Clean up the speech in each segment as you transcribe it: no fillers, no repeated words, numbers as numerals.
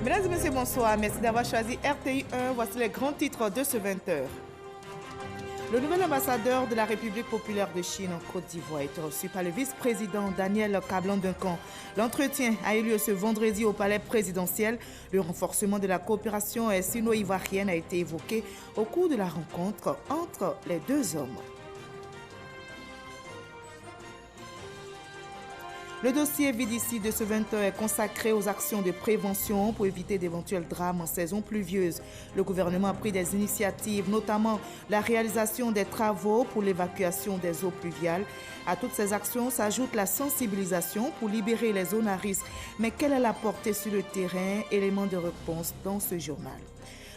Mesdames et messieurs, bonsoir. Merci d'avoir choisi RTI 1. Voici les grands titres de ce 20h. Le nouvel ambassadeur de la République populaire de Chine en Côte d'Ivoire est reçu par le vice-président Daniel Kablan-Duncan. L'entretien a eu lieu ce vendredi au palais présidentiel. Le renforcement de la coopération sino-ivoirienne a été évoqué au cours de la rencontre entre les deux hommes. Le dossier VDC de ce 20h est consacré aux actions de prévention pour éviter d'éventuels drames en saison pluvieuse. Le gouvernement a pris des initiatives, notamment la réalisation des travaux pour l'évacuation des eaux pluviales. À toutes ces actions s'ajoute la sensibilisation pour libérer les zones à risque. Mais quelle est la portée sur le terrain? Élément de réponse dans ce journal.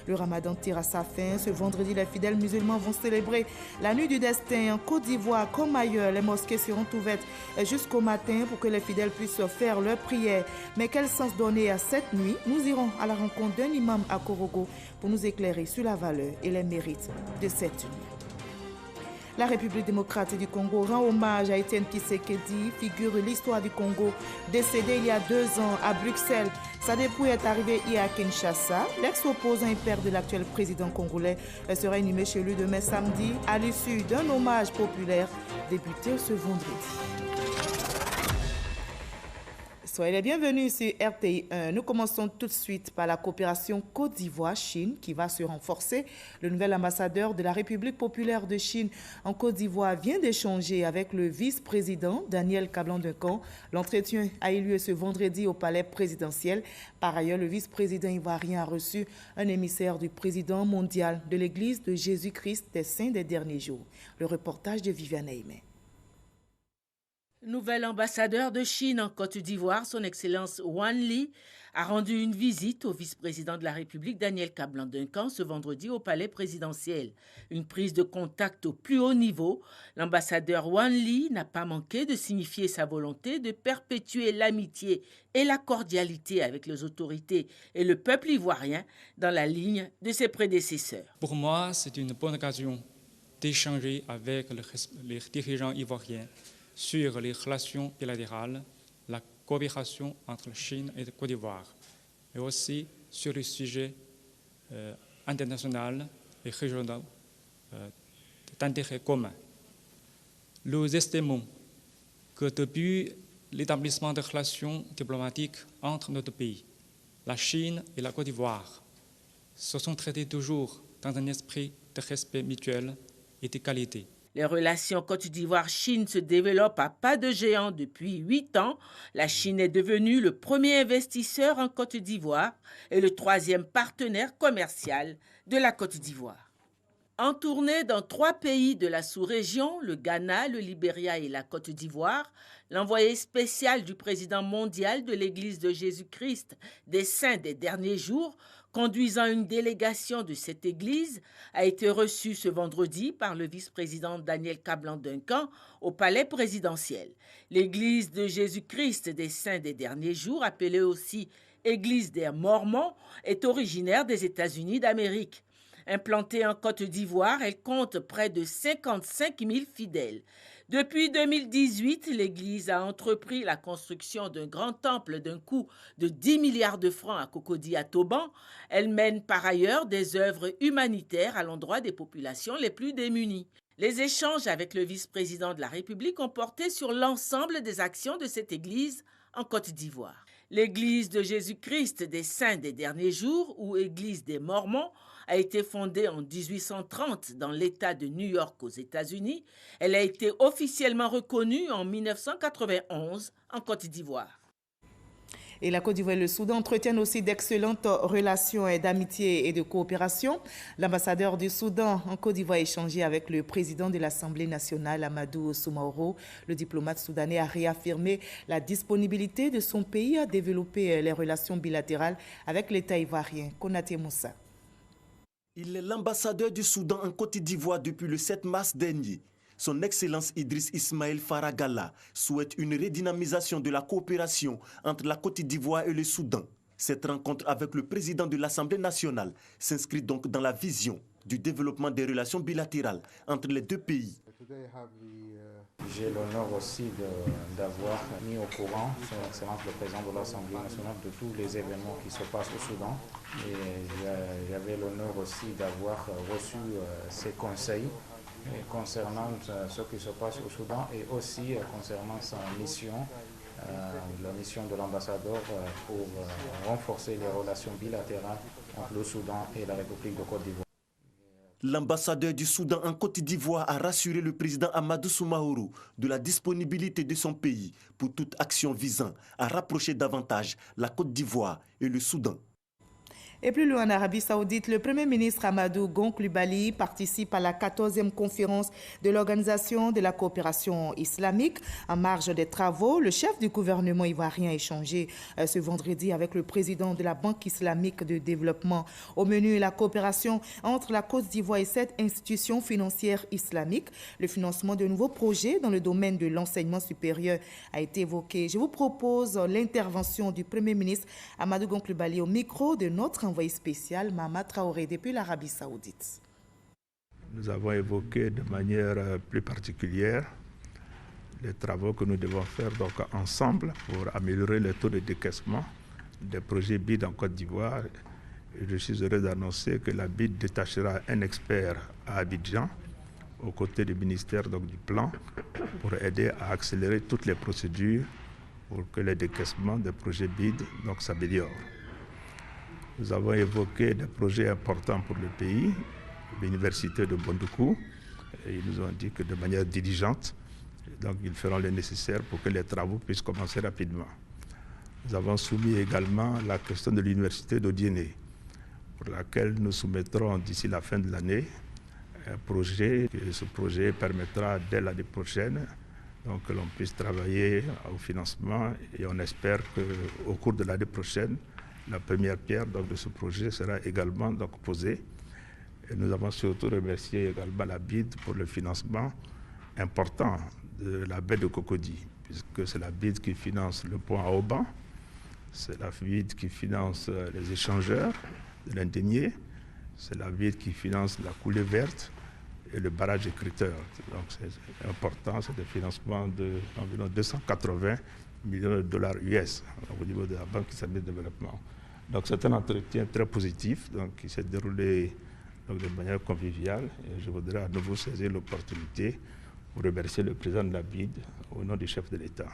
Le ramadan tire à sa fin. Ce vendredi, les fidèles musulmans vont célébrer la nuit du destin en Côte d'Ivoire comme ailleurs. Les mosquées seront ouvertes jusqu'au matin pour que les fidèles puissent faire leurs prières. Mais quel sens donner à cette nuit? Nous irons à la rencontre d'un imam à Korogo pour nous éclairer sur la valeur et les mérites de cette nuit. La République démocratique du Congo rend hommage à Etienne Tshisekedi, figure de l'histoire du Congo, décédé il y a 2 ans à Bruxelles. Sa dépouille est arrivée hier à Kinshasa. L'ex-opposant et père de l'actuel président congolais sera inhumé chez lui demain samedi à l'issue d'un hommage populaire débuté ce vendredi. Soyez les bienvenus sur RTI 1. Nous commençons tout de suite par la coopération Côte d'Ivoire-Chine qui va se renforcer. Le nouvel ambassadeur de la République populaire de Chine en Côte d'Ivoire vient d'échanger avec le vice-président Daniel Kablan-Duncan. L'entretien a eu lieu ce vendredi au palais présidentiel. Par ailleurs, le vice-président ivoirien a reçu un émissaire du président mondial de l'Église de Jésus-Christ des Saints des derniers jours. Le reportage de Viviane Aimé. Nouvel ambassadeur de Chine en Côte d'Ivoire, son Excellence Wan Li, a rendu une visite au vice-président de la République Daniel Kablan-Duncan ce vendredi au palais présidentiel. Une prise de contact au plus haut niveau. L'ambassadeur Wan Li n'a pas manqué de signifier sa volonté de perpétuer l'amitié et la cordialité avec les autorités et le peuple ivoirien dans la ligne de ses prédécesseurs. Pour moi, c'est une bonne occasion d'échanger avec les dirigeants ivoiriens sur les relations bilatérales, la coopération entre la Chine et la Côte d'Ivoire, et aussi sur les sujets internationaux et régionaux d'intérêt commun. Nous estimons que depuis l'établissement de relations diplomatiques entre nos deux pays, la Chine et la Côte d'Ivoire se sont traités toujours dans un esprit de respect mutuel et de qualité. Les relations Côte d'Ivoire-Chine se développent à pas de géant depuis 8 ans. La Chine est devenue le premier investisseur en Côte d'Ivoire et le 3e partenaire commercial de la Côte d'Ivoire. En tournée dans 3 pays de la sous-région, le Ghana, le Libéria et la Côte d'Ivoire, l'envoyé spécial du président mondial de l'Église de Jésus-Christ des Saints des derniers jours, conduisant une délégation de cette église, a été reçu ce vendredi par le vice-président Daniel Kablan-Duncan au palais présidentiel. L'Église de Jésus-Christ des Saints des derniers jours, appelée aussi Église des Mormons, est originaire des États-Unis d'Amérique. Implantée en Côte d'Ivoire, elle compte près de 55 000 fidèles. Depuis 2018, l'Église a entrepris la construction d'un grand temple d'un coût de 10 milliards de francs à Cocody-à-Toban. Elle mène par ailleurs des œuvres humanitaires à l'endroit des populations les plus démunies. Les échanges avec le vice-président de la République ont porté sur l'ensemble des actions de cette Église en Côte d'Ivoire. L'Église de Jésus-Christ des Saints des derniers jours, ou Église des Mormons, a été fondée en 1830 dans l'État de New York aux États-Unis. Elle a été officiellement reconnue en 1991 en Côte d'Ivoire. Et la Côte d'Ivoire et le Soudan entretiennent aussi d'excellentes relations d'amitié et de coopération. L'ambassadeur du Soudan en Côte d'Ivoire a échangé avec le président de l'Assemblée nationale, Amadou Soumaoro. Le diplomate soudanais a réaffirmé la disponibilité de son pays à développer les relations bilatérales avec l'État ivoirien. Konaté Moussa. Il est l'ambassadeur du Soudan en Côte d'Ivoire depuis le 7 mars dernier. Son Excellence Idriss Ismaël Faragala souhaite une redynamisation de la coopération entre la Côte d'Ivoire et le Soudan. Cette rencontre avec le président de l'Assemblée nationale s'inscrit donc dans la vision du développement des relations bilatérales entre les deux pays. J'ai l'honneur aussi d'avoir mis au courant Son Excellence le Président de l'Assemblée nationale de tous les événements qui se passent au Soudan. Et j'avais l'honneur aussi d'avoir reçu ses conseils concernant ce qui se passe au Soudan et aussi concernant sa mission, la mission de l'ambassadeur pour renforcer les relations bilatérales entre le Soudan et la République de Côte d'Ivoire. L'ambassadeur du Soudan en Côte d'Ivoire a rassuré le président Amadou Soumaoro de la disponibilité de son pays pour toute action visant à rapprocher davantage la Côte d'Ivoire et le Soudan. Et plus loin en Arabie Saoudite, le Premier ministre Amadou Gon Coulibaly participe à la 14e conférence de l'Organisation de la coopération islamique. En marge des travaux, le chef du gouvernement ivoirien a échangé ce vendredi avec le président de la Banque islamique de développement. Au menu, la coopération entre la Côte d'Ivoire et cette institution financière islamique. Le financement de nouveaux projets dans le domaine de l'enseignement supérieur a été évoqué. Je vous propose l'intervention du Premier ministre Amadou Gon Coulibaly au micro de notre envoyé spécial Mama Traoré depuis l'Arabie Saoudite. Nous avons évoqué de manière plus particulière les travaux que nous devons faire donc ensemble pour améliorer le taux de décaissement des projets BID en Côte d'Ivoire. Je suis heureux d'annoncer que la BID détachera un expert à Abidjan aux côtés du ministère donc, du Plan pour aider à accélérer toutes les procédures pour que le décaissement des projets BID s'améliore. Nous avons évoqué des projets importants pour le pays, l'université de Bondoukou, et ils nous ont dit que de manière diligente, donc ils feront le nécessaire pour que les travaux puissent commencer rapidement. Nous avons soumis également la question de l'université d'Odiéné, pour laquelle nous soumettrons d'ici la fin de l'année un projet. Et ce projet permettra dès l'année prochaine donc, que l'on puisse travailler au financement et on espère qu'au cours de l'année prochaine, la première pierre donc, de ce projet sera également donc, posée. Et nous avons surtout remercié également la BID pour le financement important de la baie de Cocody, puisque c'est la BID qui finance le pont à Auban, c'est la BID qui finance les échangeurs de l'Indénié, c'est la BID qui finance la coulée verte et le barrage écriteur. Donc c'est important, c'est le financement d'environ 280 millions de dollars US au niveau de la Banque islamique de développement. Donc c'est un entretien très positif donc, qui s'est déroulé donc, de manière conviviale. Et je voudrais à nouveau saisir l'opportunité pour remercier le président de la BID au nom du chef de l'État.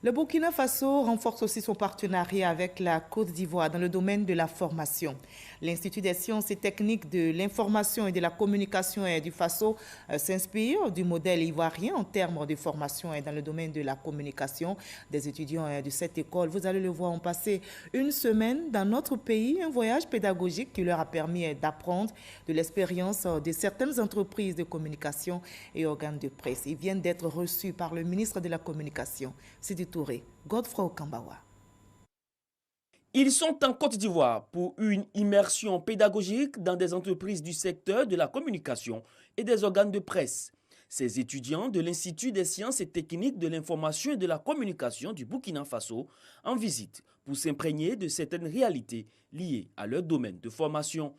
Le Burkina Faso renforce aussi son partenariat avec la Côte d'Ivoire dans le domaine de la formation. L'Institut des sciences et techniques de l'information et de la communication du Faso s'inspire du modèle ivoirien en termes de formation dans le domaine de la communication. Des étudiants de cette école, vous allez le voir, ont passé une semaine dans notre pays, un voyage pédagogique qui leur a permis d'apprendre de l'expérience de certaines entreprises de communication et organes de presse. Ils viennent d'être reçus par le ministre de la Communication, Sidi Touré, Godefroy Okambawa. Ils sont en Côte d'Ivoire pour une immersion pédagogique dans des entreprises du secteur de la communication et des organes de presse. Ces étudiants de l'Institut des sciences et techniques de l'information et de la communication du Burkina Faso en visite pour s'imprégner de certaines réalités liées à leur domaine de formation.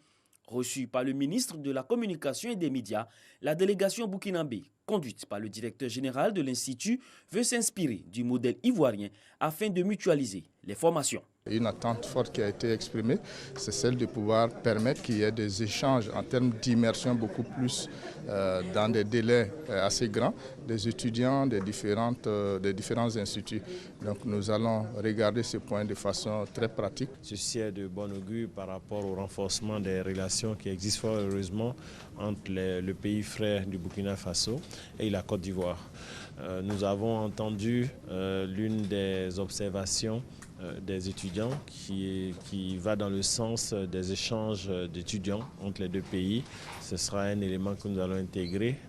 Reçue par le ministre de la Communication et des Médias, la délégation burkinabé, conduite par le directeur général de l'Institut, veut s'inspirer du modèle ivoirien afin de mutualiser les formations. Une attente forte qui a été exprimée, c'est celle de pouvoir permettre qu'il y ait des échanges en termes d'immersion beaucoup plus dans des délais assez grands des étudiants des différents instituts. Donc nous allons regarder ce point de façon très pratique. Ceci est de bon augure par rapport au renforcement des relations qui existent fort heureusement entre le pays frère du Burkina Faso et la Côte d'Ivoire. Nous avons entendu l'une des observations des étudiants qui va dans le sens des échanges d'étudiants entre les deux pays. Ce sera un élément que nous allons intégrer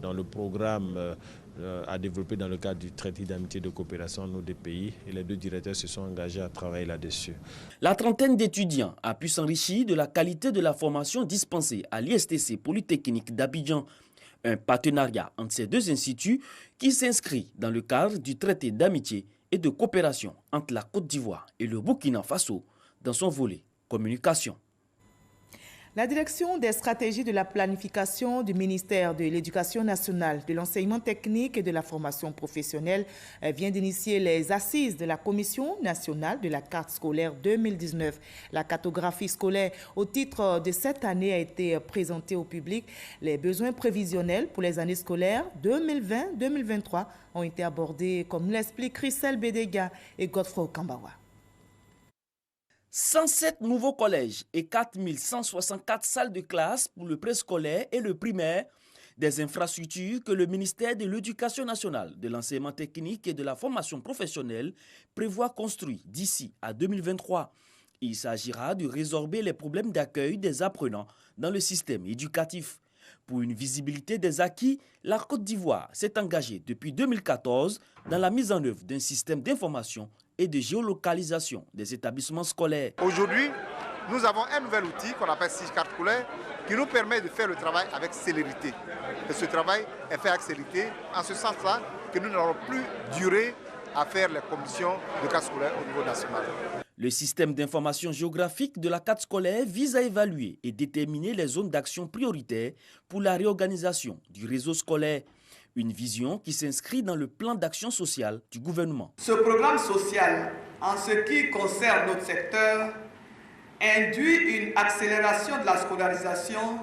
dans le programme à développer dans le cadre du traité d'amitié et de coopération entre nos deux pays et les deux directeurs se sont engagés à travailler là-dessus. La trentaine d'étudiants a pu s'enrichir de la qualité de la formation dispensée à l'ISTC Polytechnique d'Abidjan. Un partenariat entre ces deux instituts qui s'inscrit dans le cadre du traité d'amitié et de coopération entre la Côte d'Ivoire et le Burkina Faso dans son volet communication. La direction des stratégies de la planification du ministère de l'Éducation nationale, de l'enseignement technique et de la formation professionnelle vient d'initier les assises de la Commission nationale de la carte scolaire 2019. La cartographie scolaire au titre de cette année a été présentée au public. Les besoins prévisionnels pour les années scolaires 2020-2023 ont été abordés, comme nous l'expliquent Christelle Bédéga et Godefroy Kambawa. 107 nouveaux collèges et 4164 salles de classe pour le préscolaire et le primaire, des infrastructures que le ministère de l'Éducation nationale, de l'enseignement technique et de la formation professionnelle prévoit construire d'ici à 2023. Il s'agira de résorber les problèmes d'accueil des apprenants dans le système éducatif. Pour une visibilité des acquis, la Côte d'Ivoire s'est engagée depuis 2014 dans la mise en œuvre d'un système d'information et de géolocalisation des établissements scolaires. Aujourd'hui, nous avons un nouvel outil qu'on appelle SIG carte scolaire qui nous permet de faire le travail avec célérité. Et ce travail est fait avec célérité en ce sens-là que nous n'aurons plus duré à faire les commissions de carte scolaire au niveau national. Le système d'information géographique de la carte scolaire vise à évaluer et déterminer les zones d'action prioritaires pour la réorganisation du réseau scolaire. Une vision qui s'inscrit dans le plan d'action sociale du gouvernement. Ce programme social, en ce qui concerne notre secteur, induit une accélération de la scolarisation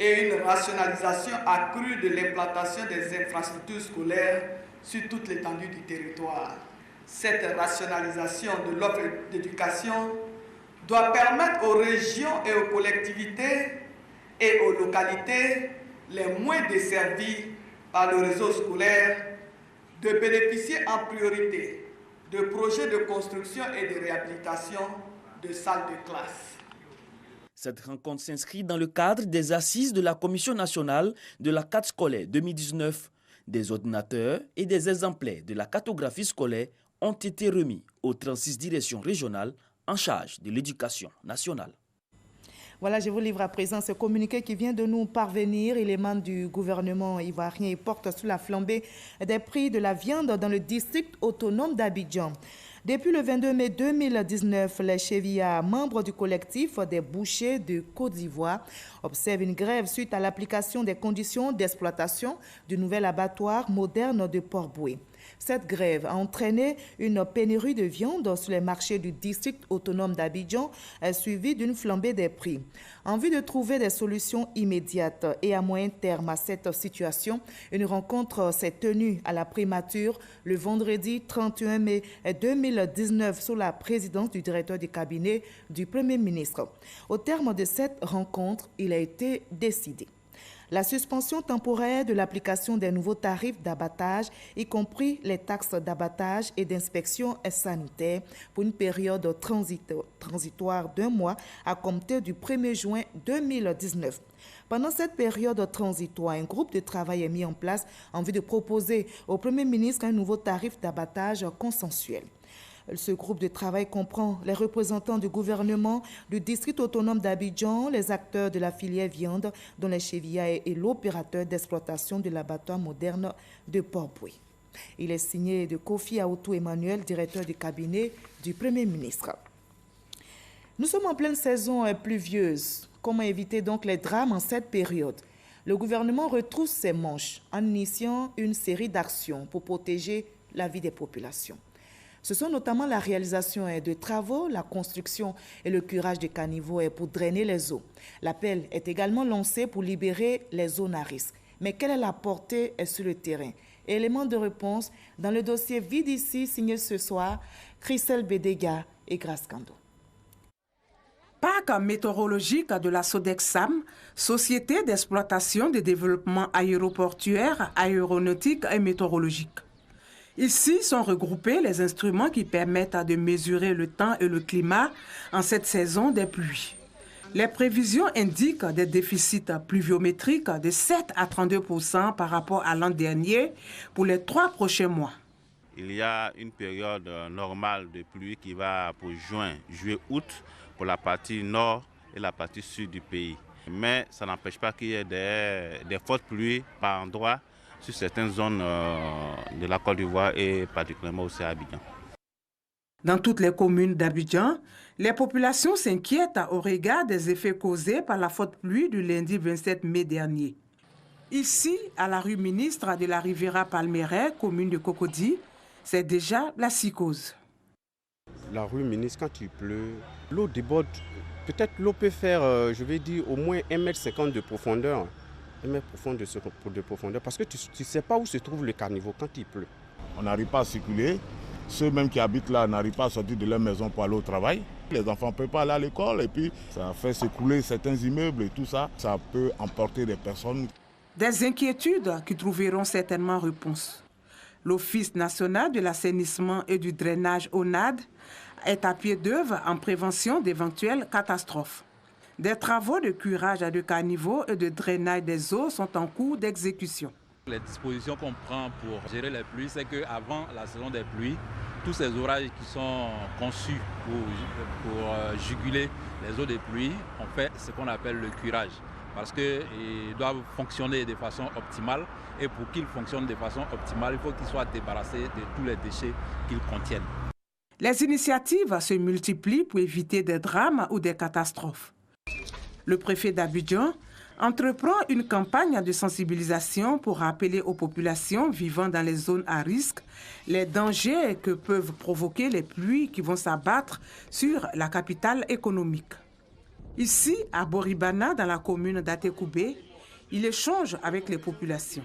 et une rationalisation accrue de l'implantation des infrastructures scolaires sur toute l'étendue du territoire. Cette rationalisation de l'offre d'éducation doit permettre aux régions et aux collectivités et aux localités les moins desservies par le réseau scolaire de bénéficier en priorité de projets de construction et de réhabilitation de salles de classe. Cette rencontre s'inscrit dans le cadre des assises de la Commission nationale de la carte scolaire 2019. Des ordinateurs et des exemplaires de la cartographie scolaire ont été remis aux 36 directions régionales en charge de l'éducation nationale. Voilà, je vous livre à présent ce communiqué qui vient de nous parvenir. Il émane du gouvernement ivoirien et porte sous la flambée des prix de la viande dans le district autonome d'Abidjan. Depuis le 22 mai 2019, les chevillards, membres du collectif des bouchers de Côte d'Ivoire, observent une grève suite à l'application des conditions d'exploitation du nouvel abattoir moderne de Port-Boué. Cette grève a entraîné une pénurie de viande sur les marchés du district autonome d'Abidjan, suivie d'une flambée des prix. En vue de trouver des solutions immédiates et à moyen terme à cette situation, une rencontre s'est tenue à la primature le vendredi 31 mai 2019 sous la présidence du directeur du cabinet du Premier ministre. Au terme de cette rencontre, il a été décidé la suspension temporaire de l'application des nouveaux tarifs d'abattage, y compris les taxes d'abattage et d'inspection sanitaire, pour une période transitoire d'1 mois à compter du 1er juin 2019. Pendant cette période transitoire, un groupe de travail est mis en place en vue de proposer au Premier ministre un nouveau tarif d'abattage consensuel. Ce groupe de travail comprend les représentants du gouvernement, du district autonome d'Abidjan, les acteurs de la filière viande, dont les chevillards et l'opérateur d'exploitation de l'abattoir moderne de Port-Boué. Il est signé de Kofi Aoutou Emmanuel, directeur du cabinet du Premier ministre. Nous sommes en pleine saison pluvieuse. Comment éviter donc les drames en cette période? Le gouvernement retrousse ses manches en initiant une série d'actions pour protéger la vie des populations. Ce sont notamment la réalisation de travaux, la construction et le curage des caniveaux pour drainer les eaux. L'appel est également lancé pour libérer les zones à risque. Mais quelle est la portée sur le terrain? Élément de réponse dans le dossier Vide ici, signé ce soir, Christelle Bédéga et Grace Kando. Parc météorologique de la Sodexam, société d'exploitation de développement aéroportuaire, aéronautique et météorologique. Ici sont regroupés les instruments qui permettent de mesurer le temps et le climat en cette saison des pluies. Les prévisions indiquent des déficits pluviométriques de 7 à 32% par rapport à l'an dernier pour les 3 prochains mois. Il y a une période normale de pluie qui va pour juin, juillet, août pour la partie nord et la partie sud du pays. Mais ça n'empêche pas qu'il y ait des fortes pluies par endroits sur certaines zones de la Côte d'Ivoire et particulièrement aussi à Abidjan. Dans toutes les communes d'Abidjan, les populations s'inquiètent au regard des effets causés par la forte pluie du lundi 27 mai dernier. Ici, à la rue Ministre de la Riviera Palmeraie, commune de Cocody, c'est déjà la psychose. La rue Ministre, quand il pleut, l'eau déborde. Peut-être l'eau peut faire, je vais dire, au moins 1,50 m de profondeur. 1 m de profondeur, parce que tu ne sais pas où se trouve le caniveau quand il pleut. On n'arrive pas à circuler. Ceux même qui habitent là n'arrivent pas à sortir de leur maison pour aller au travail. Les enfants ne peuvent pas aller à l'école et puis ça fait s'écrouler certains immeubles et tout ça. Ça peut emporter des personnes. Des inquiétudes qui trouveront certainement réponse. L'Office national de l'assainissement et du drainage ONAD est à pied d'œuvre en prévention d'éventuelles catastrophes. Des travaux de curage de caniveaux et de drainage des eaux sont en cours d'exécution. Les dispositions qu'on prend pour gérer les pluies, c'est qu'avant la saison des pluies, tous ces orages qui sont conçus pour juguler les eaux de pluie, on fait ce qu'on appelle le curage. Parce qu'ils doivent fonctionner de façon optimale. Et pour qu'ils fonctionnent de façon optimale, il faut qu'ils soient débarrassés de tous les déchets qu'ils contiennent. Les initiatives se multiplient pour éviter des drames ou des catastrophes. Le préfet d'Abidjan entreprend une campagne de sensibilisation pour rappeler aux populations vivant dans les zones à risque les dangers que peuvent provoquer les pluies qui vont s'abattre sur la capitale économique. Ici, à Boribana, dans la commune d'Atekoubé, il échange avec les populations.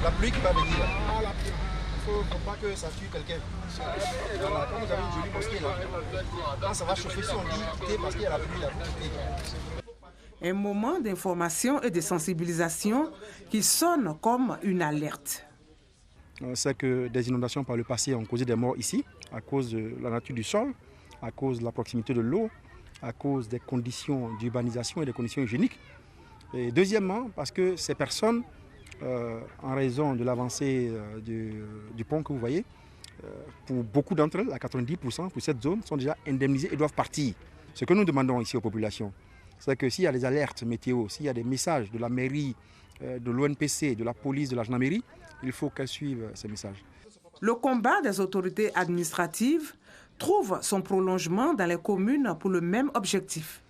La pluie qui va venir, il ne faut pas que ça tue quelqu'un. Quand vous avez une jolie mosquée, là, quand ça va chauffer, si on dit quitter parce qu'il y a la pluie, là, vous quittez. Un moment d'information et de sensibilisation qui sonne comme une alerte. On sait que des inondations par le passé ont causé des morts ici, à cause de la nature du sol, à cause de la proximité de l'eau, à cause des conditions d'urbanisation et des conditions hygiéniques. Et deuxièmement, parce que ces personnes, en raison de l'avancée du pont que vous voyez, pour beaucoup d'entre elles, à 90% pour cette zone, sont déjà indemnisées et doivent partir. Ce que nous demandons ici aux populations, c'est que s'il y a des alertes météo, s'il y a des messages de la mairie, de l'ONPC, de la police, de la gendarmerie, il faut qu'elles suivent ces messages. Le combat des autorités administratives trouve son prolongement dans les communes pour le même objectif.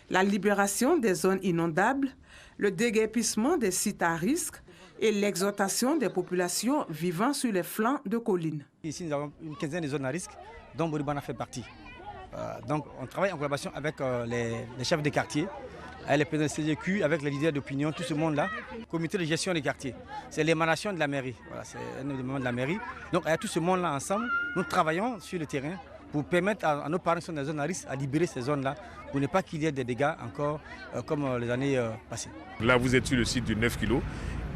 La libération des zones inondables, le déguerpissement des sites à risque et l'exhortation des populations vivant sur les flancs de collines. Ici, nous avons une quinzaine de zones à risque dont Boribana fait partie. Donc, on travaille en collaboration avec les chefs des quartiers, avec les présidents de CGQ, avec les leaders d'opinion, tout ce monde-là, comité de gestion des quartiers. C'est l'émanation de la mairie, voilà, c'est un élément de la mairie. Donc, avec tout ce monde-là ensemble, nous travaillons sur le terrain pour permettre à nos parents qui sont dans les zones à risque à libérer ces zones-là, pour ne pas qu'il y ait des dégâts encore comme les années passées. Là, vous êtes sur le site de 9 kg.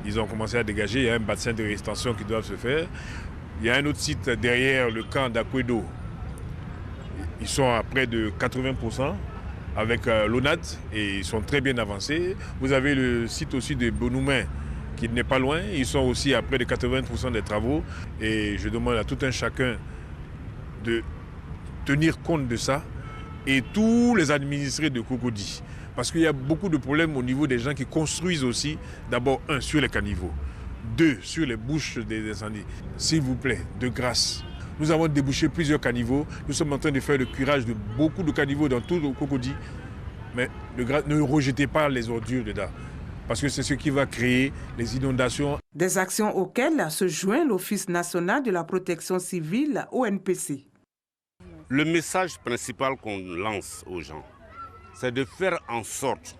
Ils ont commencé à dégager, il y a un bassin de rétention qui doit se faire. Il y a un autre site derrière le camp d'Akwedo. Ils sont à près de 80% avec l'ONAD et ils sont très bien avancés. Vous avez le site aussi de Bonoumen qui n'est pas loin. Ils sont aussi à près de 80% des travaux. Et je demande à tout un chacun de tenir compte de ça et tous les administrés de Cocody. Parce qu'il y a beaucoup de problèmes au niveau des gens qui construisent aussi. D'abord, un, sur les caniveaux. Deux, sur les bouches des incendies. S'il vous plaît, de grâce. Nous avons débouché plusieurs caniveaux. Nous sommes en train de faire le curage de beaucoup de caniveaux dans tout le Cocody. Mais de grâce, ne rejetez pas les ordures dedans. Parce que c'est ce qui va créer les inondations. Des actions auxquelles se joint l'Office national de la protection civile, ONPC. Le message principal qu'on lance aux gens, c'est de faire en sorte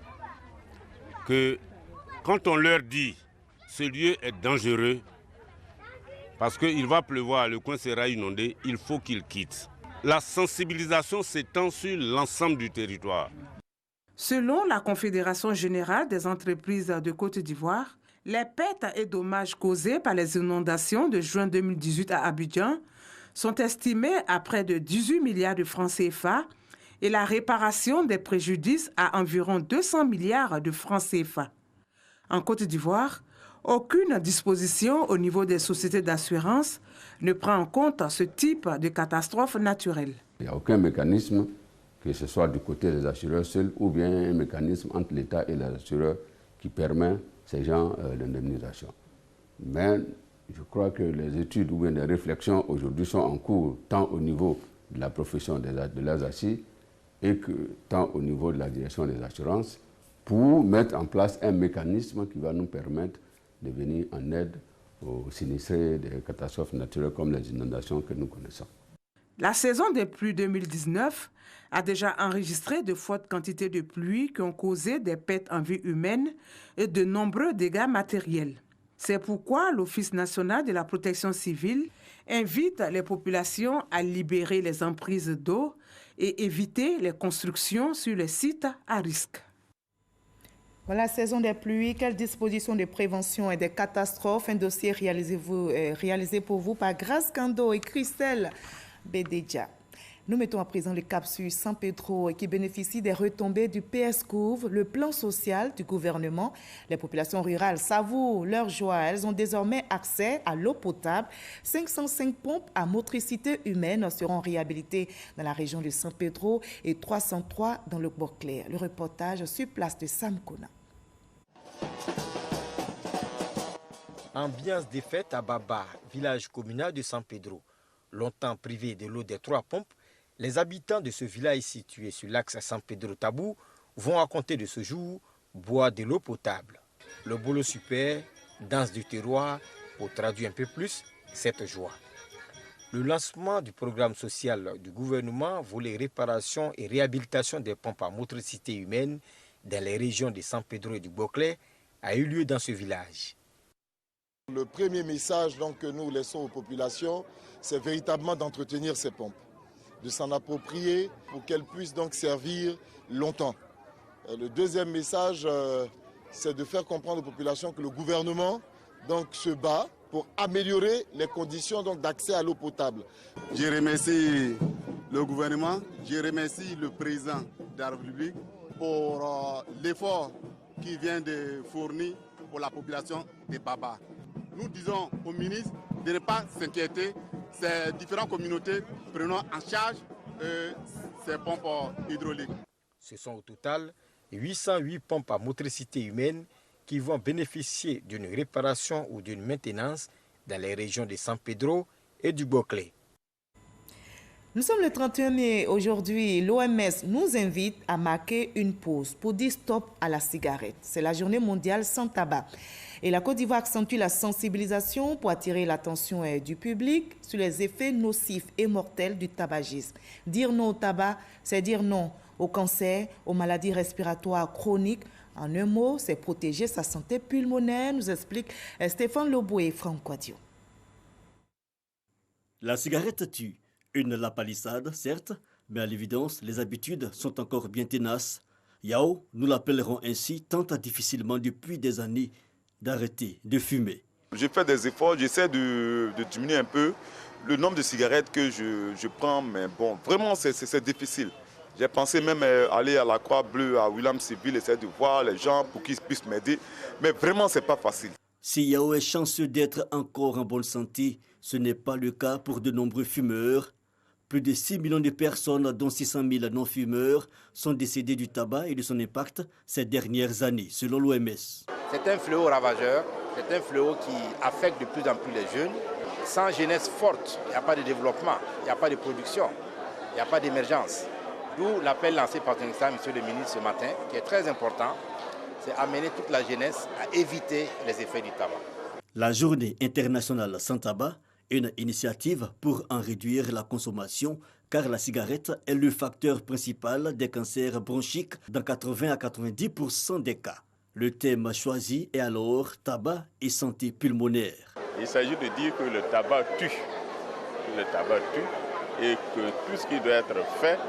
que quand on leur dit ce lieu est dangereux, parce qu'il va pleuvoir, le coin sera inondé, il faut qu'ils quittent. La sensibilisation s'étend sur l'ensemble du territoire. Selon la Confédération générale des entreprises de Côte d'Ivoire, les pertes et dommages causés par les inondations de juin 2018 à Abidjan sont estimés à près de 18 milliards de francs CFA et la réparation des préjudices à environ 200 milliards de francs CFA. En Côte d'Ivoire, aucune disposition au niveau des sociétés d'assurance ne prend en compte ce type de catastrophe naturelle. Il n'y a aucun mécanisme, que ce soit du côté des assureurs seuls ou bien un mécanisme entre l'État et les assureurs qui permet ces gens l'indemnisation. Mais je crois que les études ou bien les réflexions aujourd'hui sont en cours, tant au niveau de la profession de leurs assis et que tant au niveau de la direction des assurances pour mettre en place un mécanisme qui va nous permettre de venir en aide aux sinistrés des catastrophes naturelles comme les inondations que nous connaissons. La saison des pluies 2019 a déjà enregistré de fortes quantités de pluie qui ont causé des pertes en vie humaine et de nombreux dégâts matériels. C'est pourquoi l'Office national de la protection civile invite les populations à libérer les emprises d'eau et éviter les constructions sur les sites à risque. Voilà, saison des pluies, quelles dispositions de prévention et des catastrophes? Un dossier réalisé pour vous par Grace Kando et Christelle Bédédia. Nous mettons à présent le cap sur San Pedro qui bénéficie des retombées du PSCOUV, le plan social du gouvernement. Les populations rurales savourent leur joie. Elles ont désormais accès à l'eau potable. 505 pompes à motricité humaine seront réhabilitées dans la région de San Pedro et 303 dans le Bois-Clair. Le reportage sur place de Sam Kona. Ambiance des fêtes à Baba, village communal de San Pedro. Longtemps privé de l'eau des 3 pompes, les habitants de ce village situé sur l'axe San Pedro-Tabou vont à compter de ce jour boire de l'eau potable. Le bolo super, danse du terroir, pour traduire un peu plus cette joie. Le lancement du programme social du gouvernement volet réparation et réhabilitation des pompes à motricité humaine dans les régions de San Pedro et du Bois-Clair a eu lieu dans ce village. Le premier message donc, que nous laissons aux populations, c'est véritablement d'entretenir ces pompes, de s'en approprier pour qu'elles puissent donc servir longtemps. Le deuxième message, c'est de faire comprendre aux populations que le gouvernement donc, se bat pour améliorer les conditions d'accès à l'eau potable. Je remercie le gouvernement, je remercie le président de la République pour l'effort qu'il vient de fournir pour la population de Baba. Nous disons au ministre de ne pas s'inquiéter. Ces différentes communautés prenant en charge ces pompes hydrauliques. Ce sont au total 808 pompes à motricité humaine qui vont bénéficier d'une réparation ou d'une maintenance dans les régions de San Pedro et du Bois-Clair. Nous sommes le 31 mai. Aujourd'hui, l'OMS nous invite à marquer une pause pour dire stop à la cigarette. C'est la journée mondiale sans tabac. Et la Côte d'Ivoire accentue la sensibilisation pour attirer l'attention du public sur les effets nocifs et mortels du tabagisme. Dire non au tabac, c'est dire non au cancer, aux maladies respiratoires chroniques. En un mot, c'est protéger sa santé pulmonaire, nous explique Stéphane Lobo et Franck Quadio. La cigarette tue. Une la palissade, certes, mais à l'évidence, les habitudes sont encore bien tenaces. Yao, nous l'appellerons ainsi, tente difficilement depuis des années d'arrêter de fumer. Je fais des efforts, j'essaie de diminuer un peu le nombre de cigarettes que je prends, mais bon, vraiment c'est difficile. J'ai pensé même aller à la Croix-Bleue, à William-Seville, essayer de voir les gens pour qu'ils puissent m'aider, mais vraiment c'est pas facile. Si Yao est chanceux d'être encore en bonne santé, ce n'est pas le cas pour de nombreux fumeurs. Plus de 6 millions de personnes, dont 600 000 non-fumeurs, sont décédées du tabac et de son impact ces dernières années, selon l'OMS. C'est un fléau ravageur, c'est un fléau qui affecte de plus en plus les jeunes. Sans jeunesse forte, il n'y a pas de développement, il n'y a pas de production, il n'y a pas d'émergence. D'où l'appel lancé par Monsieur le ministre ce matin, qui est très important, c'est amener toute la jeunesse à éviter les effets du tabac. La journée internationale sans tabac, une initiative pour en réduire la consommation, car la cigarette est le facteur principal des cancers bronchiques dans 80 à 90% des cas. Le thème choisi est alors tabac et santé pulmonaire. Il s'agit de dire que le tabac tue. Le tabac tue et que tout ce qui doit être fait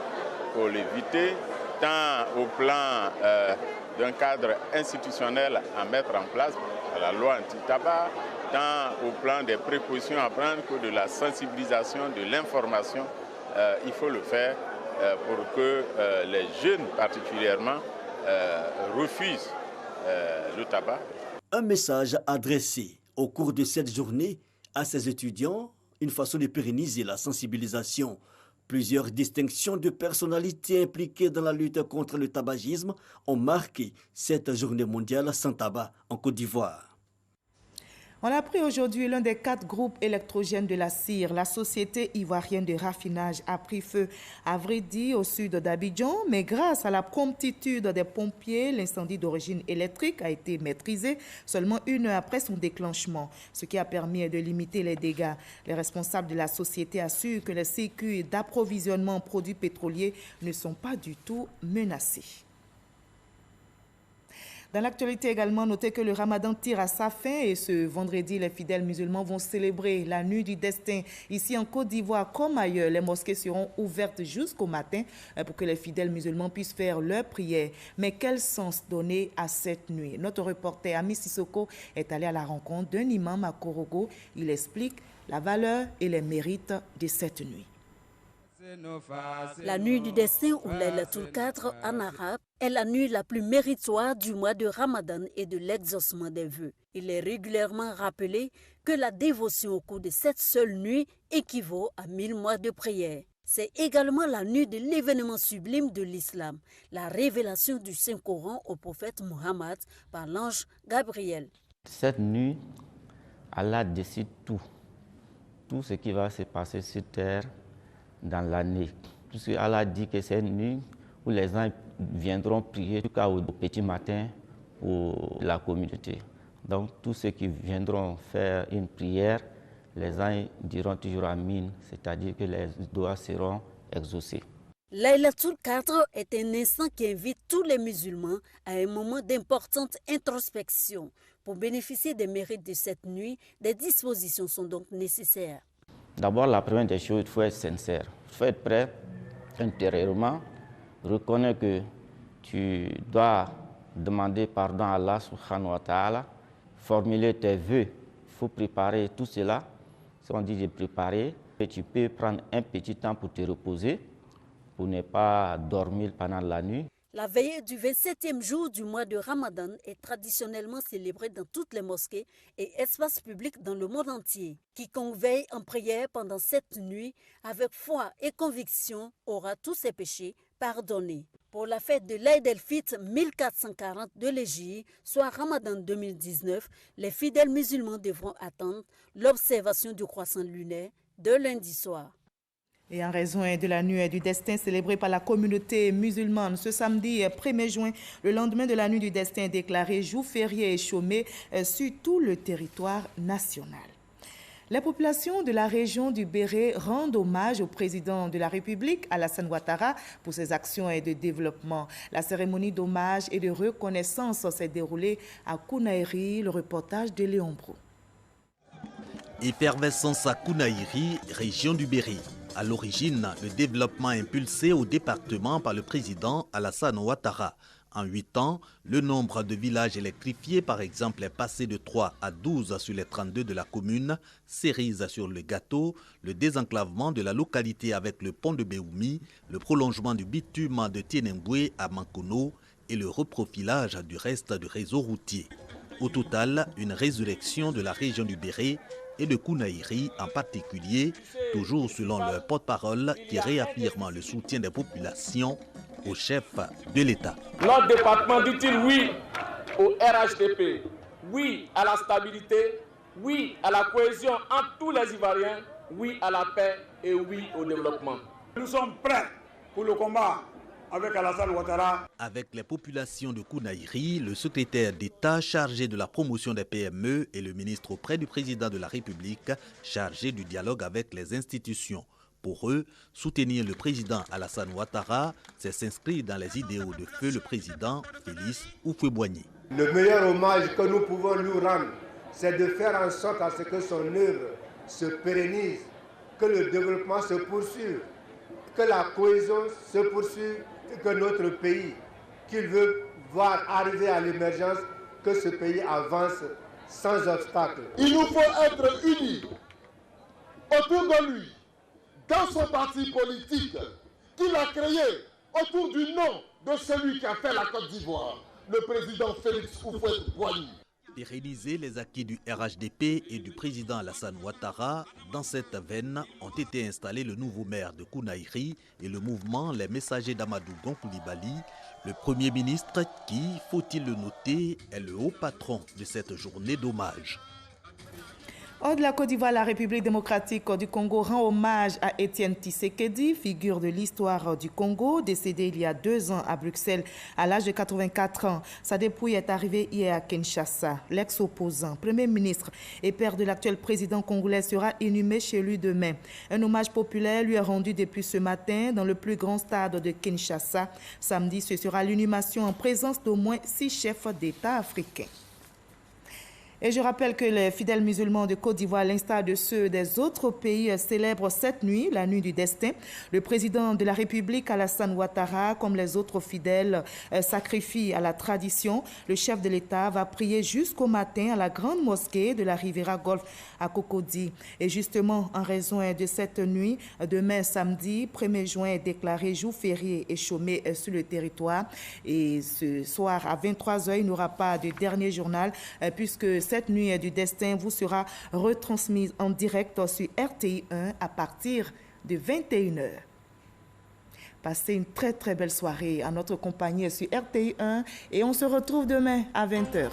pour l'éviter, tant au plan d'un cadre institutionnel à mettre en place, à la loi anti-tabac, tant au plan des précautions à prendre que de la sensibilisation, de l'information, il faut le faire pour que les jeunes particulièrement refusent le tabac. Un message adressé au cours de cette journée à ces étudiants, une façon de pérenniser la sensibilisation. Plusieurs distinctions de personnalités impliquées dans la lutte contre le tabagisme ont marqué cette journée mondiale sans tabac en Côte d'Ivoire. On a appris aujourd'hui l'un des 4 groupes électrogènes de la CIR, la Société ivoirienne de raffinage, a pris feu à Vridi, au sud d'Abidjan, mais grâce à la promptitude des pompiers, l'incendie d'origine électrique a été maîtrisé seulement 1 heure après son déclenchement, ce qui a permis de limiter les dégâts. Les responsables de la société assurent que les circuits d'approvisionnement en produits pétroliers ne sont pas du tout menacés. Dans l'actualité également, notez que le Ramadan tire à sa fin et ce vendredi, les fidèles musulmans vont célébrer la nuit du destin. Ici en Côte d'Ivoire comme ailleurs, les mosquées seront ouvertes jusqu'au matin pour que les fidèles musulmans puissent faire leurs prières. Mais quel sens donner à cette nuit? Notre reporter Ami Sissoko est allé à la rencontre d'un imam à Korogo. Il explique la valeur et les mérites de cette nuit. La nuit du destin ou Laylatul Qadr en arabe est la nuit la plus méritoire du mois de Ramadan et de l'exaucement des vœux. Il est régulièrement rappelé que la dévotion au cours de cette seule nuit équivaut à 1000 mois de prière. C'est également la nuit de l'événement sublime de l'islam, la révélation du Saint-Coran au prophète Mohammed par l'ange Gabriel. Cette nuit, Allah décide tout ce qui va se passer sur terre dans l'année. Puisque Allah dit que c'est une nuit où les gens viendront prier jusqu'au petit matin pour la communauté. Donc tous ceux qui viendront faire une prière, les gens diront toujours Amin, c'est-à-dire que les doigts seront exaucés. Laylatul Qadr est un instant qui invite tous les musulmans à un moment d'importante introspection. Pour bénéficier des mérites de cette nuit, des dispositions sont donc nécessaires. D'abord, la première des choses, il faut être sincère. Il faut être prêt intérieurement, reconnaître que tu dois demander pardon à Allah subhanahu wa ta'ala, formuler tes vœux. Il faut préparer tout cela. Si on dit de préparer, tu peux prendre un petit temps pour te reposer, pour ne pas dormir pendant la nuit. La veillée du 27e jour du mois de Ramadan est traditionnellement célébrée dans toutes les mosquées et espaces publics dans le monde entier. Quiconque veille en prière pendant cette nuit avec foi et conviction aura tous ses péchés pardonnés. Pour la fête de l'Aïd el-Fitr 1440 de l'Hégire, soit Ramadan 2019, les fidèles musulmans devront attendre l'observation du croissant lunaire de lundi soir. Et en raison de la nuit du destin célébrée par la communauté musulmane, ce samedi 1er juin, le lendemain de la nuit du destin est déclaré jour férié et chômé sur tout le territoire national. Les populations de la région du Béret rendent hommage au président de la République, Alassane Ouattara, pour ses actions de développement. La cérémonie d'hommage et de reconnaissance s'est déroulée à Kounaïri, le reportage de Léon Brou. Effervescence à Kounaïri, région du Béret. À l'origine, le développement impulsé au département par le président Alassane Ouattara. En 8 ans, le nombre de villages électrifiés, par exemple, est passé de 3 à 12 sur les 32 de la commune. Cerise sur le gâteau, le désenclavement de la localité avec le pont de Béoumi, le prolongement du bitume de Tienemboué à Mankono et le reprofilage du reste du réseau routier. Au total, une résurrection de la région du Béret et de Kounaïri en particulier, toujours selon leur porte-parole qui réaffirme le soutien des populations au chef de l'État. Notre département dit-il oui au RHDP, oui à la stabilité, oui à la cohésion entre tous les Ivoiriens, oui à la paix et oui au développement. Nous sommes prêts pour le combat avec Alassane Ouattara. Avec les populations de Kounaïri, le secrétaire d'État chargé de la promotion des PME et le ministre auprès du président de la République chargé du dialogue avec les institutions. Pour eux, soutenir le président Alassane Ouattara, c'est s'inscrire dans les idéaux de feu le président Félix Houphouët-Boigny. Le meilleur hommage que nous pouvons lui rendre, c'est de faire en sorte à ce que son œuvre se pérennise, que le développement se poursuive, que la cohésion se poursuive, et que notre pays, qu'il veut voir arriver à l'émergence, que ce pays avance sans obstacle. Il nous faut être unis autour de lui, dans son parti politique, qu'il a créé autour du nom de celui qui a fait la Côte d'Ivoire, le président Félix Houphouët-Boigny. Pérenniser les acquis du RHDP et du président Alassane Ouattara, dans cette veine ont été installés le nouveau maire de Kounaïri et le mouvement Les Messagers d'Amadou Gon Coulibaly, le Premier ministre qui, faut-il le noter, est le haut patron de cette journée d'hommage. Hors de la Côte d'Ivoire, la République démocratique du Congo rend hommage à Étienne Tshisekedi, figure de l'histoire du Congo, décédé il y a 2 ans à Bruxelles à l'âge de 84 ans. Sa dépouille est arrivée hier à Kinshasa. L'ex-opposant, Premier ministre et père de l'actuel président congolais sera inhumé chez lui demain. Un hommage populaire lui est rendu depuis ce matin dans le plus grand stade de Kinshasa. Samedi, ce sera l'inhumation en présence d'au moins 6 chefs d'État africains. Et je rappelle que les fidèles musulmans de Côte d'Ivoire, à l'instar de ceux des autres pays, célèbrent cette nuit, la nuit du destin. Le président de la République, Alassane Ouattara, comme les autres fidèles, sacrifie à la tradition. Le chef de l'État va prier jusqu'au matin à la grande mosquée de la Riviera Golf à Cocody. Et justement, en raison de cette nuit, demain samedi, 1er juin, est déclaré jour férié et chômé sur le territoire. Et ce soir, à 23h, il n'y aura pas de dernier journal, puisque cette nuit du destin vous sera retransmise en direct sur RTI 1 à partir de 21h. Passez une très belle soirée à notre compagnie sur RTI 1 et on se retrouve demain à 20h.